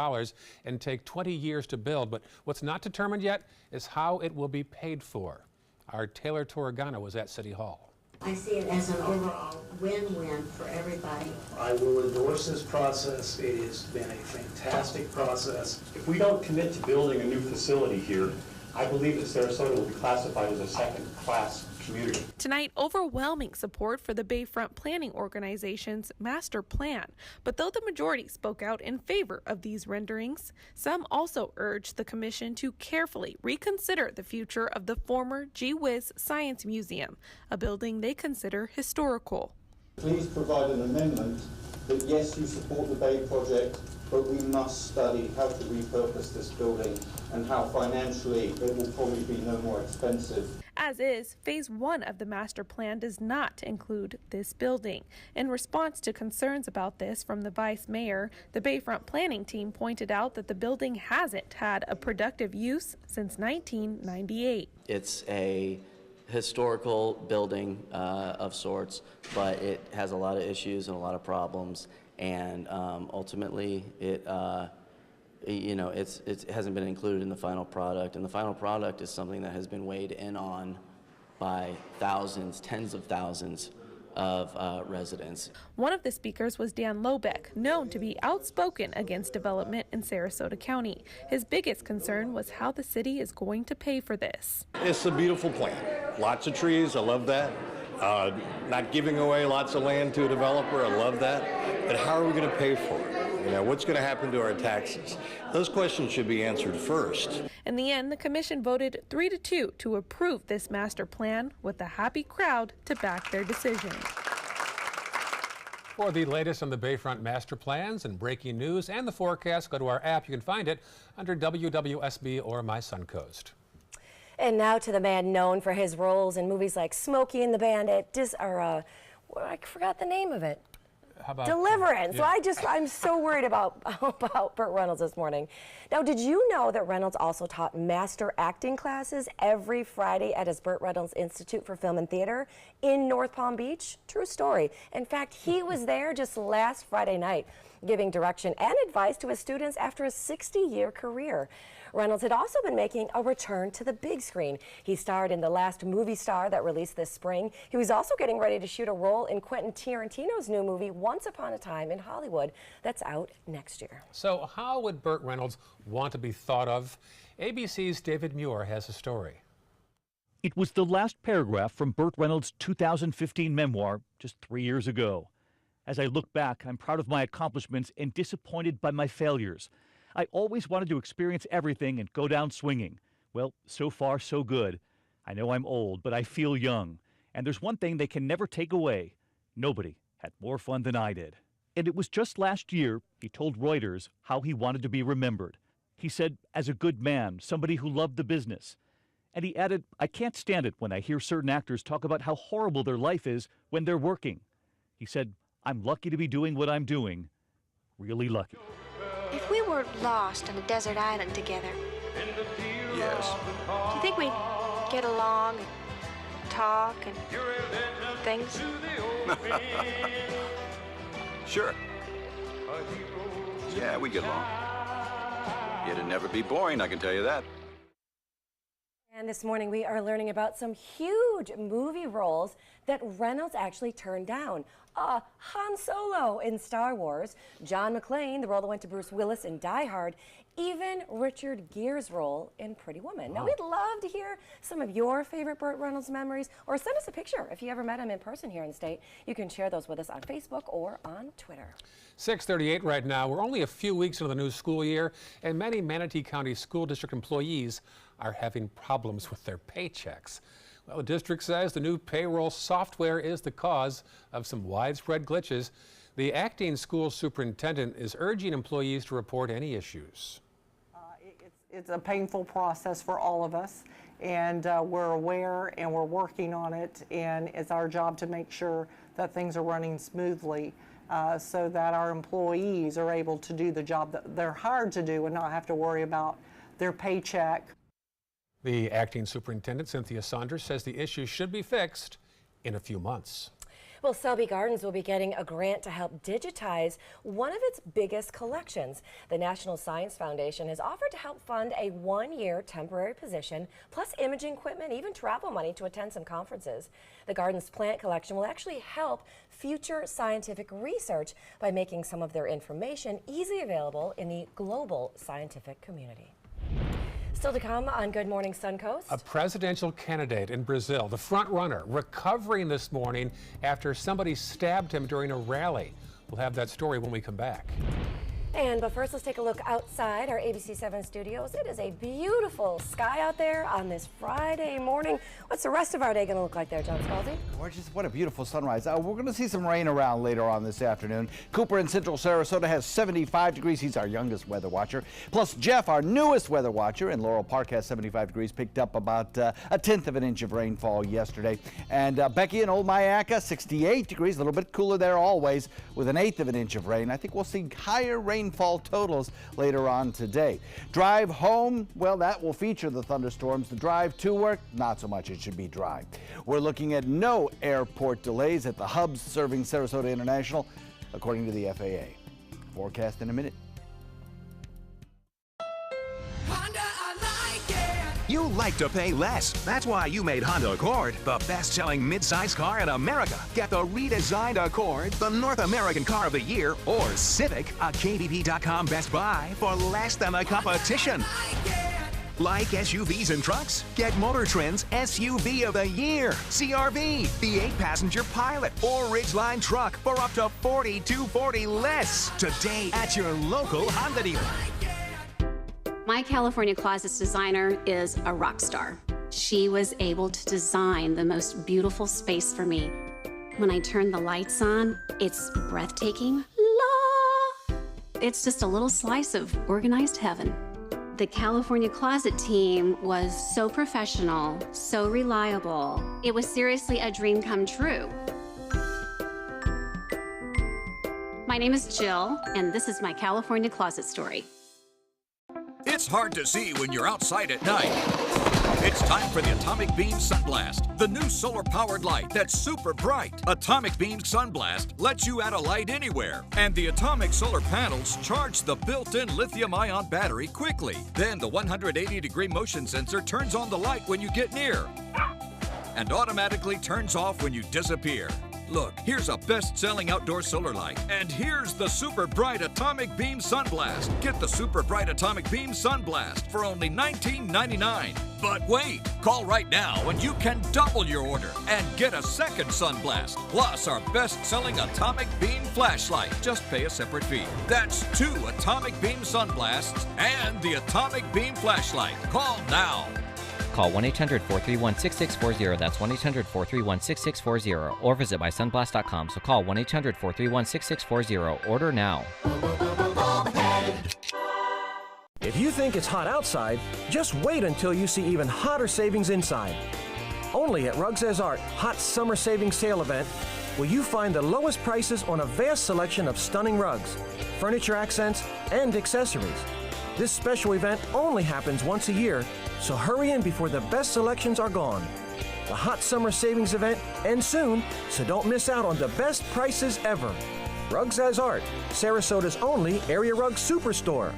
Speaker 2: and take 20 years to build. But what's not determined yet is how it will be paid for. Our Taylor Torregano was at City Hall.
Speaker 16: I see it as an overall win-win for everybody.
Speaker 17: I will endorse this process. It has been a fantastic process.
Speaker 19: If we don't commit to building a new facility here, I believe that Sarasota will be classified as a second-class community.
Speaker 20: Tonight, overwhelming support for the Bayfront Planning Organization's master plan. But though the majority spoke out in favor of these renderings, some also urged the commission to carefully reconsider the future of the former Gee Whiz Science Museum, a building they consider historical.
Speaker 21: Please provide an amendment that yes, you support the Bay project, but we must study how to repurpose this building and how financially it will probably be no more expensive.
Speaker 20: As is, Phase 1 of the master plan does not include this building. In response to concerns about this from the vice mayor, the Bayfront planning team pointed out that the building hasn't had a productive use since 1998.
Speaker 22: It's a historical building of sorts, but it has a lot of issues and a lot of problems, and ultimately it hasn't been included in the final product, and the final product is something that has been weighed in on by thousands, tens of thousands of residents.
Speaker 20: One of the speakers was Dan Lobeck, known to be outspoken against development in Sarasota County. His biggest concern was how the city is going to pay for this.
Speaker 23: It's a beautiful plan. Lots of trees, I love that. Not giving away lots of land to a developer, I love that. But how are we going to pay for it? You know, what's going to happen to our taxes? Those questions should be answered first.
Speaker 20: In the end, the commission voted 3-2 to approve this master plan, with a happy crowd to back their decision.
Speaker 2: For the latest on the Bayfront master plans and breaking news and the forecast, go to our app. You can find it under WWSB or My Suncoast.
Speaker 3: And now to the man known for his roles in movies like Smokey and the Bandit, I forgot the name of it.
Speaker 2: How about
Speaker 3: Deliverance.
Speaker 2: Yeah.
Speaker 3: So I'm so worried about Burt Reynolds this morning. Now, did you know that Reynolds also taught master acting classes every Friday at his Burt Reynolds Institute for Film and Theater in North Palm Beach? True story. In fact, he was there just last Friday night, giving direction and advice to his students after a 60-year career. Reynolds had also been making a return to the big screen. He starred in The Last Movie Star that released this spring. He was also getting ready to shoot a role in Quentin Tarantino's new movie, Once Upon a Time in Hollywood, that's out next year.
Speaker 2: So how would Burt Reynolds want to be thought of? ABC's David Muir has a story.
Speaker 24: It was the last paragraph from Burt Reynolds' 2015 memoir just 3 years ago. As I look back, I'm proud of my accomplishments and disappointed by my failures. I always wanted to experience everything and go down swinging. Well, so far, so good. I know I'm old, but I feel young. And there's one thing they can never take away. Nobody had more fun than I did. And it was just last year he told Reuters how he wanted to be remembered. He said, as a good man, somebody who loved the business. And he added, I can't stand it when I hear certain actors talk about how horrible their life is when they're working. He said, I'm lucky to be doing what I'm doing. Really lucky.
Speaker 25: If we were lost on a desert island together,
Speaker 14: Yes.
Speaker 25: do you think we'd get along and talk and things?
Speaker 14: Sure. Yeah, we get along. It'd never be boring, I can tell you that.
Speaker 3: And this morning we are learning about some huge movie roles that Reynolds actually turned down. Han Solo in Star Wars, John McClane, the role that went to Bruce Willis in Die Hard, even Richard Gere's role in Pretty Woman. Now, we'd love to hear some of your favorite Burt Reynolds memories, or send us a picture if you ever met him in person here in the state. You can share those with us on Facebook or on Twitter.
Speaker 2: 6:38 right now. We're only a few weeks into the new school year, and many Manatee County School District employees are having problems with their paychecks. Well, the district says the new payroll software is the cause of some widespread glitches. The acting school superintendent is urging employees to report any issues.
Speaker 5: It's a painful process for all of us, and we're aware and we're working on it, and it's our job to make sure that things are running smoothly so that our employees are able to do the job that they're hired to do and not have to worry about their paycheck.
Speaker 2: The acting superintendent, Cynthia Saunders, says the issue should be fixed in a few months.
Speaker 3: Well, Selby Gardens will be getting a grant to help digitize one of its biggest collections. The National Science Foundation has offered to help fund a one-year temporary position, plus imaging equipment, even travel money to attend some conferences. The Gardens plant collection will actually help future scientific research by making some of their information easily available in the global scientific community. Still to come on Good Morning Suncoast.
Speaker 2: A presidential candidate in Brazil, the front runner, recovering this morning after somebody stabbed him during a rally. We'll have that story when we come back.
Speaker 3: But first, let's take a look outside our ABC7 studios. It is a beautiful sky out there on this Friday morning. What's the rest of our day going to look like there, John Scalzi?
Speaker 4: Gorgeous. What a beautiful sunrise. We're going to see some rain around later on this afternoon. Cooper in central Sarasota has 75 degrees. He's our youngest weather watcher. Plus, Jeff, our newest weather watcher in Laurel Park, has 75 degrees. Picked up about a tenth of an inch of rainfall yesterday. And Becky in Old Mayaca, 68 degrees. A little bit cooler there always with an eighth of an inch of rain. I think we'll see higher rainfall totals later on today. Drive home, well, that will feature the thunderstorms. The drive to work, not so much. It should be dry. We're looking at no airport delays at the hubs serving Sarasota International, according to the FAA. Forecast in a minute.
Speaker 14: You like to pay less. That's why you made Honda Accord the best-selling mid-size car in America. Get the redesigned Accord, the North American Car of the Year, or Civic, a KBB.com Best Buy for less than the competition. Like SUVs and trucks? Get Motor Trend's SUV of the Year, CRV, the 8-passenger Pilot, or Ridgeline truck for up to $4,240 less today at your local Honda dealer.
Speaker 6: My California Closets designer is a rock star. She was able to design the most beautiful space for me. When I turn the lights on, it's breathtaking. La! It's just a little slice of organized heaven. The California Closet team was so professional, so reliable. It was seriously a dream come true. My name is Jill, and this is my California Closet story.
Speaker 14: It's hard to see when you're outside at night. It's time for the Atomic Beam Sunblast, the new solar-powered light that's super bright. Atomic Beam Sunblast lets you add a light anywhere, and the atomic solar panels charge the built-in lithium-ion battery quickly. Then the 180-degree motion sensor turns on the light when you get near and automatically turns off when you disappear. Look, here's a best-selling outdoor solar light. And here's the Super Bright Atomic Beam Sunblast. Get the Super Bright Atomic Beam Sunblast for only $19.99. But wait, call right now and you can double your order and get a second Sunblast, plus our best-selling Atomic Beam Flashlight. Just pay a separate fee. That's 2 Atomic Beam Sunblasts and the Atomic Beam Flashlight. Call now.
Speaker 7: Call 1-800-431-6640. That's 1-800-431-6640. Or visit mysunblast.com. So call 1-800-431-6640. Order now.
Speaker 8: If you think it's hot outside, just wait until you see even hotter savings inside. Only at Rugs As Art Hot Summer Savings Sale event will you find the lowest prices on a vast selection of stunning rugs, furniture accents, and accessories. This special event only happens once a year, so hurry in before the best selections are gone. The Hot Summer Savings event ends soon, so don't miss out on the best prices ever. Rugs As Art, Sarasota's only area rug superstore.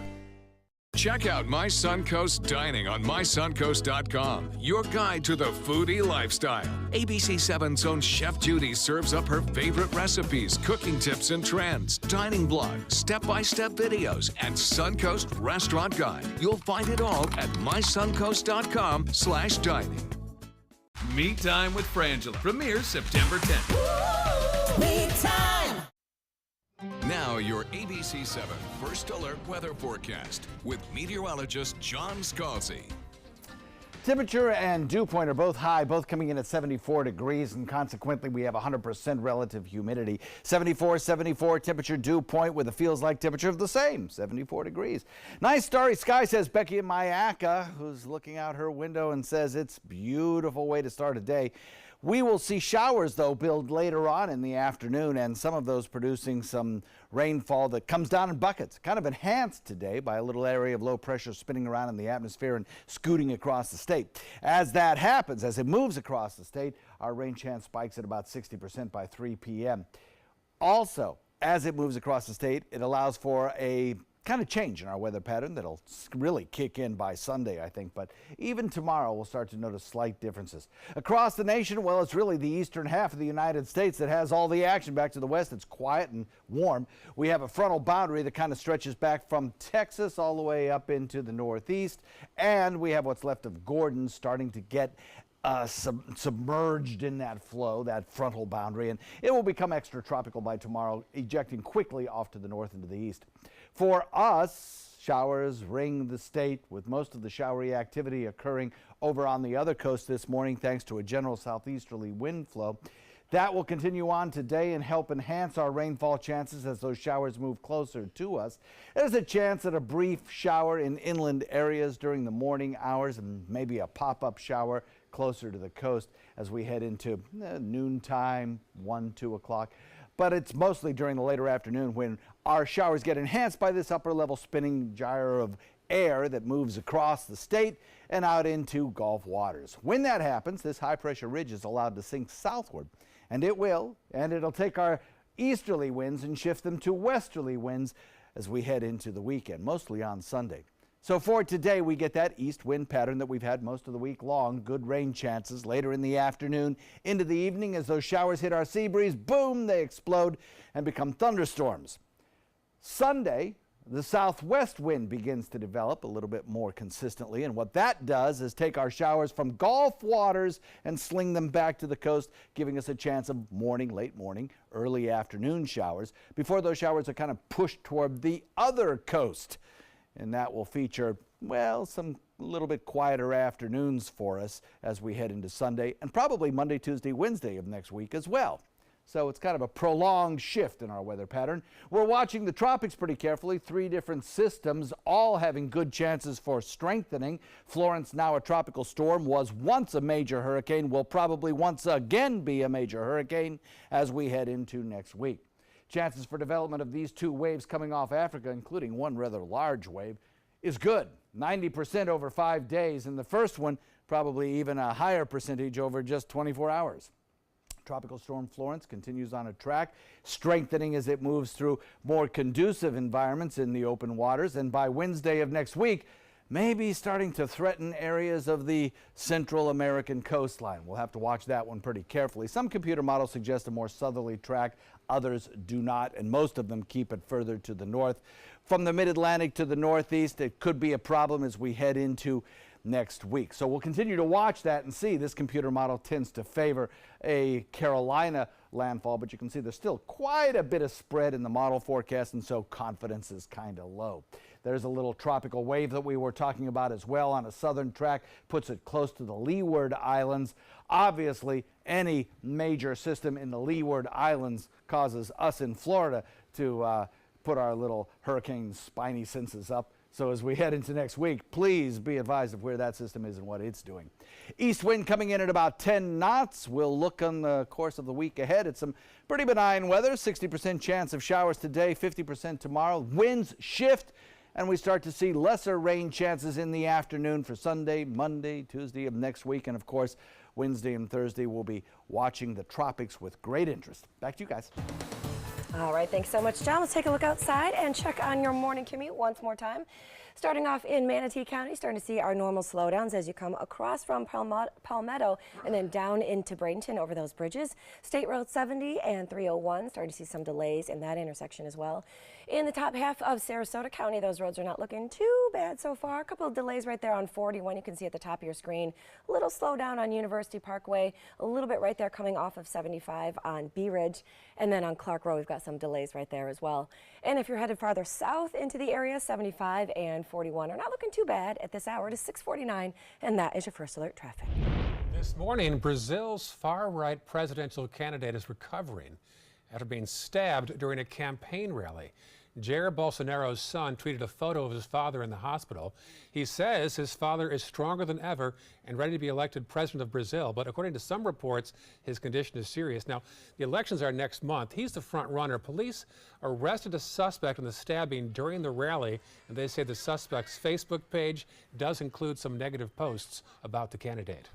Speaker 9: Check out My Suncoast Dining on mysuncoast.com, your guide to the foodie lifestyle. ABC7's own Chef Judy serves up her favorite recipes, cooking tips and trends, dining blog, step-by-step videos, and Suncoast Restaurant Guide. You'll find it all at mysuncoast.com/dining.
Speaker 10: Meat Time with Frangela premieres September 10th.
Speaker 9: Meat Time! Now your ABC7 First Alert weather forecast with meteorologist John Scalzi.
Speaker 4: Temperature and dew point are both high, both coming in at 74 degrees, and consequently we have 100% relative humidity. 74 temperature, dew point with a feels like temperature of the same, 74 degrees. Nice starry sky, says Becky in Myakka, who's looking out her window and says it's a beautiful way to start a day. We will see showers, though, build later on in the afternoon, and some of those producing some rainfall that comes down in buckets. Kind of enhanced today by a little area of low pressure spinning around in the atmosphere and scooting across the state. As that happens, as it moves across the state, our rain chance spikes at about 60% by 3 p.m. Also, as it moves across the state, it allows for a kind of change in our weather pattern that'll really kick in by Sunday, I think. But even tomorrow, we'll start to notice slight differences. Across the nation, well, it's really the eastern half of the United States that has all the action. Back to the west, it's quiet and warm. We have a frontal boundary that kind of stretches back from Texas all the way up into the northeast. And we have what's left of Gordon starting to get submerged in that flow, that frontal boundary, and it will become extratropical by tomorrow, ejecting quickly off to the north and to the east. For us, showers ring the state, with most of the showery activity occurring over on the other coast this morning thanks to a general southeasterly wind flow. That will continue on today and help enhance our rainfall chances as those showers move closer to us. There's a chance at a brief shower in inland areas during the morning hours and maybe a pop-up shower closer to the coast as we head into noontime, 1, 2 o'clock. But it's mostly during the later afternoon when our showers get enhanced by this upper level spinning gyre of air that moves across the state and out into Gulf waters. When that happens, this high pressure ridge is allowed to sink southward, and it will, and it'll take our easterly winds and shift them to westerly winds as we head into the weekend, mostly on Sunday. So for today, we get that east wind pattern that we've had most of the week long. Good rain chances later in the afternoon into the evening. As those showers hit our sea breeze, boom, they explode and become thunderstorms. Sunday, the southwest wind begins to develop a little bit more consistently, and what that does is take our showers from Gulf waters and sling them back to the coast, giving us a chance of morning, late morning, early afternoon showers before those showers are kind of pushed toward the other coast. And that will feature, well, some little bit quieter afternoons for us as we head into Sunday and probably Monday, Tuesday, Wednesday of next week as well. So it's kind of a prolonged shift in our weather pattern. We're watching the tropics pretty carefully. 3 different systems, all having good chances for strengthening. Florence, now a tropical storm, was once a major hurricane, will probably once again be a major hurricane as we head into next week. Chances for development of these 2 waves coming off Africa, including one rather large wave, is good. 90% over 5 days, and the first one probably even a higher percentage over just 24 hours. Tropical storm Florence continues on a track, strengthening as it moves through more conducive environments in the open waters, and by Wednesday of next week, maybe starting to threaten areas of the Central American coastline. We'll have to watch that one pretty carefully. Some computer models suggest a more southerly track, others do not, and most of them keep it further to the north. From the mid-Atlantic to the northeast, it could be a problem as we head into next week. So we'll continue to watch that and see. This computer model tends to favor a Carolina landfall, but you can see there's still quite a bit of spread in the model forecast, and so confidence is kind of low. There's a little tropical wave that we were talking about as well on a southern track, puts it close to the Leeward Islands. Obviously, any major system in the Leeward Islands causes us in Florida to put our little hurricane spiny senses up. So as we head into next week, please be advised of where that system is and what it's doing. East wind coming in at about 10 knots. We'll look on the course of the week ahead at some pretty benign weather. 60% chance of showers today, 50% tomorrow. Winds shift, and we start to see lesser rain chances in the afternoon for Sunday, Monday, Tuesday of next week. And of course, Wednesday and Thursday, we'll be watching the tropics with great interest. Back to you guys.
Speaker 3: All right, thanks so much, John. Let's take a look outside and check on your morning commute once more time. Starting off in Manatee County, starting to see our normal slowdowns as you come across from Palmetto and then down into Bradenton over those bridges. State Road 70 and 301, starting to see some delays in that intersection as well. In the top half of Sarasota County, those roads are not looking too bad so far. A couple of delays right there on 41, you can see at the top of your screen. A little slowdown on University Parkway, a little bit right there coming off of 75 on Bee Ridge, and then on Clark Road, we've got some delays right there as well. And if you're headed farther south into the area, 75 and 41 are not looking too bad at this hour. It is 6:49, and that is your First Alert traffic.
Speaker 2: This morning, Brazil's far-right presidential candidate is recovering after being stabbed during a campaign rally. Jair Bolsonaro's son tweeted a photo of his father in the hospital. He says his father is stronger than ever and ready to be elected president of Brazil, but according to some reports, his condition is serious. Now, the elections are next month. He's the front runner. Police arrested a suspect in the stabbing during the rally, and they say the suspect's Facebook page does include some negative posts about the candidate.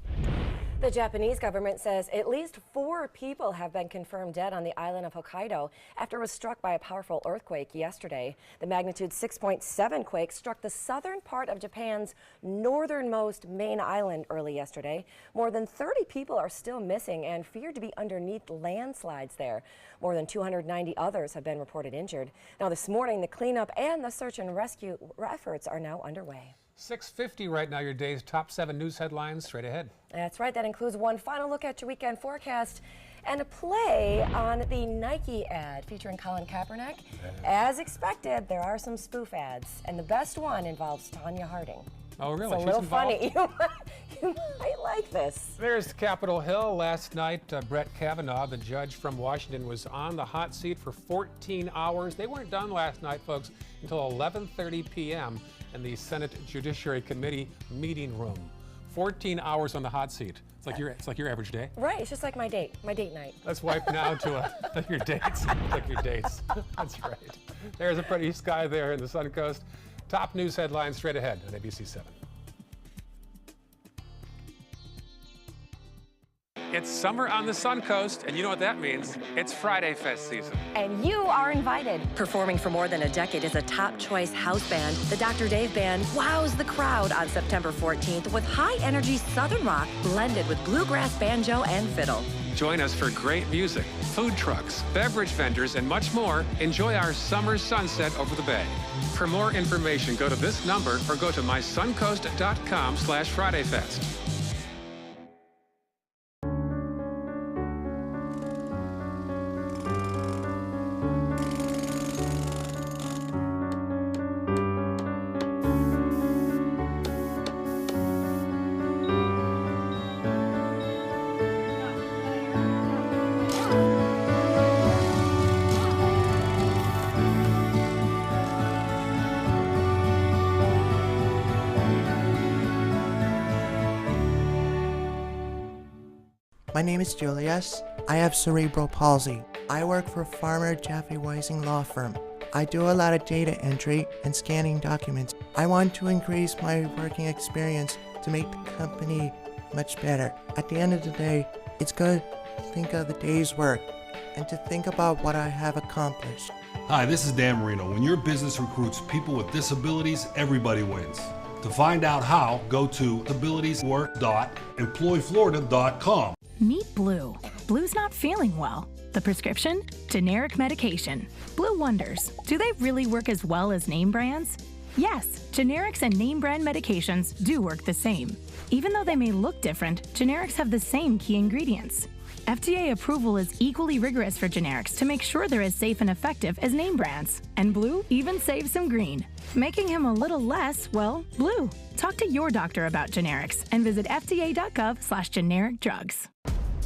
Speaker 3: The Japanese government says at least 4 people have been confirmed dead on the island of Hokkaido after it was struck by a powerful earthquake yesterday. The magnitude 6.7 quake struck the southern part of Japan's northernmost main island early yesterday. More than 30 people are still missing and feared to be underneath landslides there. More than 290 others have been reported injured. Now this morning, the cleanup and the search and rescue efforts are now underway.
Speaker 2: 6:50 right now, your day's top 7 news headlines straight ahead.
Speaker 3: That's right. That includes one final look at your weekend forecast and a play on the Nike ad featuring Colin Kaepernick. As expected, there are some spoof ads, and the best one involves Tanya Harding.
Speaker 2: Oh, really?
Speaker 3: It's a little funny. You might like this.
Speaker 2: There's Capitol Hill. Last night, Brett Kavanaugh, the judge from Washington, was on the hot seat for 14 hours. They weren't done last night, folks, until 11:30 p.m. in the Senate Judiciary Committee meeting room. 14 hours on the hot seat. It's like your average day.
Speaker 3: Right. It's just like my date night.
Speaker 2: Let's wipe now to your dates. Like your dates. That's right. There's a pretty sky there in the Suncoast. Top news headlines straight ahead on ABC 7. It's summer on the Suncoast, and you know what that means. It's Friday Fest season.
Speaker 3: And you are invited. Performing for more than a decade as a top choice house band, the Dr. Dave Band wows the crowd on September 14th with high-energy Southern rock blended with bluegrass banjo and fiddle.
Speaker 2: Join us for great music, food trucks, beverage vendors, and much more. Enjoy our summer sunset over the bay. For more information, go to this number or go to mysuncoast.com/FridayFest.
Speaker 1: My name is Julius. I have cerebral palsy. I work for Farmer Jeffrey Weising Law Firm. I do a lot of data entry and scanning documents. I want to increase my working experience to make the company much better. At the end of the day, it's good to think of the day's work and to think about what I have accomplished.
Speaker 11: Hi, this is Dan Marino. When your business recruits people with disabilities, everybody wins. To find out how, go to abilitieswork.employflorida.com.
Speaker 12: Meet Blue. Blue's not feeling well. The prescription? Generic medication. Blue wonders, do they really work as well as name brands? Yes, generics and name brand medications do work the same. Even though they may look different, generics have the same key ingredients. FDA approval is equally rigorous for generics to make sure they're as safe and effective as name brands. And Blue even saves some green, making him a little less, well, blue. Talk to your doctor about generics and visit fda.gov/generic drugs.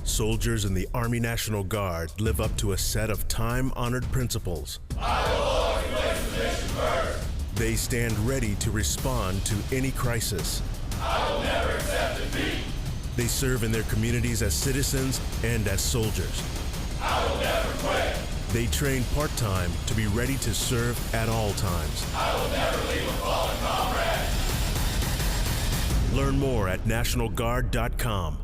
Speaker 13: Soldiers in the Army National Guard live up to a set of time-honored principles.
Speaker 18: I will always place the mission first.
Speaker 13: They stand ready to respond to any crisis.
Speaker 18: I will never accept defeat.
Speaker 13: They serve in their communities as citizens and as soldiers.
Speaker 18: I will never quit.
Speaker 13: They train part-time to be ready to serve at all times.
Speaker 18: I will never leave a fallen comrade.
Speaker 13: Learn more at nationalguard.com.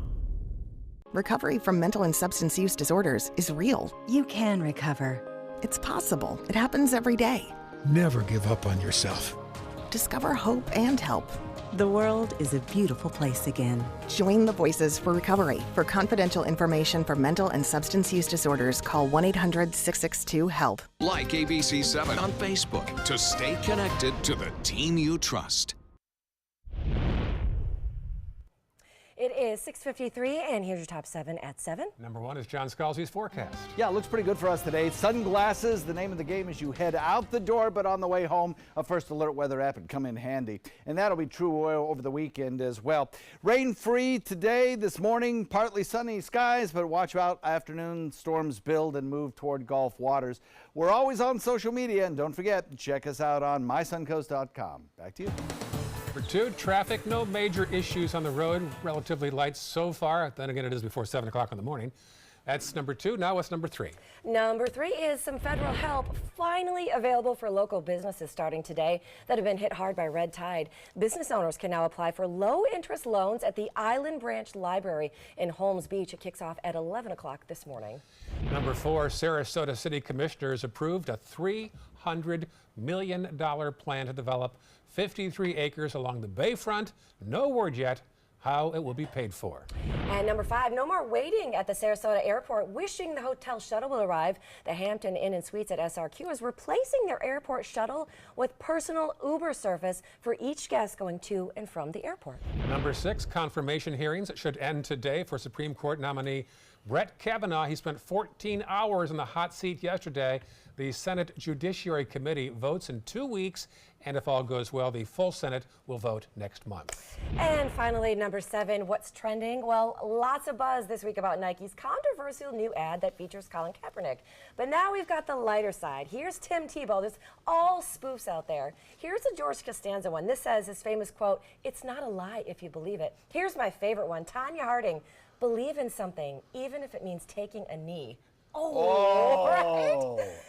Speaker 26: Recovery from mental and substance use disorders is real.
Speaker 27: You can recover.
Speaker 26: It's possible. It happens every day.
Speaker 28: Never give up on yourself.
Speaker 26: Discover hope and help.
Speaker 15: The world is a beautiful place again.
Speaker 26: Join the Voices for Recovery. For confidential information for mental and substance use disorders, call 1-800-662-HELP.
Speaker 9: Like ABC7 on Facebook to stay connected to the team you trust.
Speaker 3: It is 6:53, and here's your top 7 at 7.
Speaker 2: Number 1 is John Scalzi's forecast.
Speaker 4: Yeah, it looks pretty good for us today. Sunglasses, the name of the game as you head out the door, but on the way home, a First Alert weather app would come in handy. And that'll be true over the weekend as well. Rain-free today, this morning, partly sunny skies, but watch out, afternoon storms build and move toward Gulf waters. We're always on social media, and don't forget, check us out on mysuncoast.com. Back to you.
Speaker 2: Number 2, traffic. No major issues on the road. Relatively light so far. Then again, it is before 7 o'clock in the morning. That's number 2. Now what's number 3?
Speaker 3: Number 3 is some federal help finally available for local businesses starting today that have been hit hard by red tide. Business owners can now apply for low-interest loans at the Island Branch Library in Holmes Beach. It kicks off at 11 o'clock this morning.
Speaker 2: Number 4, Sarasota City Commissioners approved a $300 million plan to develop 53 acres along the bayfront. No word yet how it will be paid for.
Speaker 3: And number 5, no more waiting at the Sarasota airport wishing the hotel shuttle will arrive. The Hampton Inn and Suites at SRQ is replacing their airport shuttle with personal Uber service for each guest going to and from the airport.
Speaker 2: Number 6, confirmation hearings should end today for Supreme Court nominee Brett Kavanaugh. He spent 14 hours in the hot seat yesterday. The Senate Judiciary Committee votes in 2 weeks, and if all goes well, the full Senate will vote next month.
Speaker 3: And finally, number 7, what's trending? Well, lots of buzz this week about Nike's controversial new ad that features Colin Kaepernick. But now we've got the lighter side. Here's Tim Tebow. There's all spoofs out there. Here's a George Costanza one. This says his famous quote, "It's not a lie if you believe it." Here's my favorite one. Tanya Harding, "Believe in something, even if it means taking a knee." Oh, right?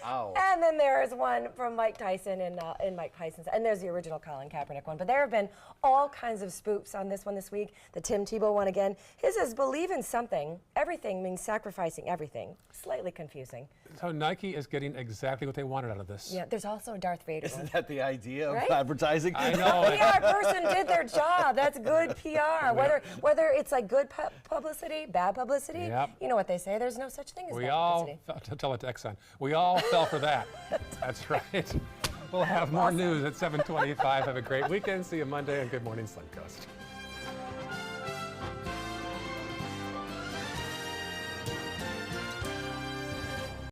Speaker 4: Ow.
Speaker 3: And then there's one from Mike Tyson in Mike Tyson's, and there's the original Colin Kaepernick one. But there have been all kinds of spoofs on this one this week. The Tim Tebow one again. His says, "Believe in something. Everything means sacrificing everything." Slightly confusing.
Speaker 2: So Nike is getting exactly what they wanted out of this.
Speaker 3: Yeah, there's also a Darth Vader one.
Speaker 4: Isn't that the idea of
Speaker 3: Right?
Speaker 4: advertising?
Speaker 2: I know.
Speaker 3: The PR person did their job. That's good PR. Whether it's like good publicity, bad publicity,
Speaker 2: Yep.
Speaker 3: you know what they say. There's no such thing as
Speaker 2: We
Speaker 3: bad
Speaker 2: all,
Speaker 3: publicity.
Speaker 2: tell it to Exxon, we all fell for that. That's right. We'll have more news at 7:25. Have a great weekend. See you Monday on Good Morning Suncoast.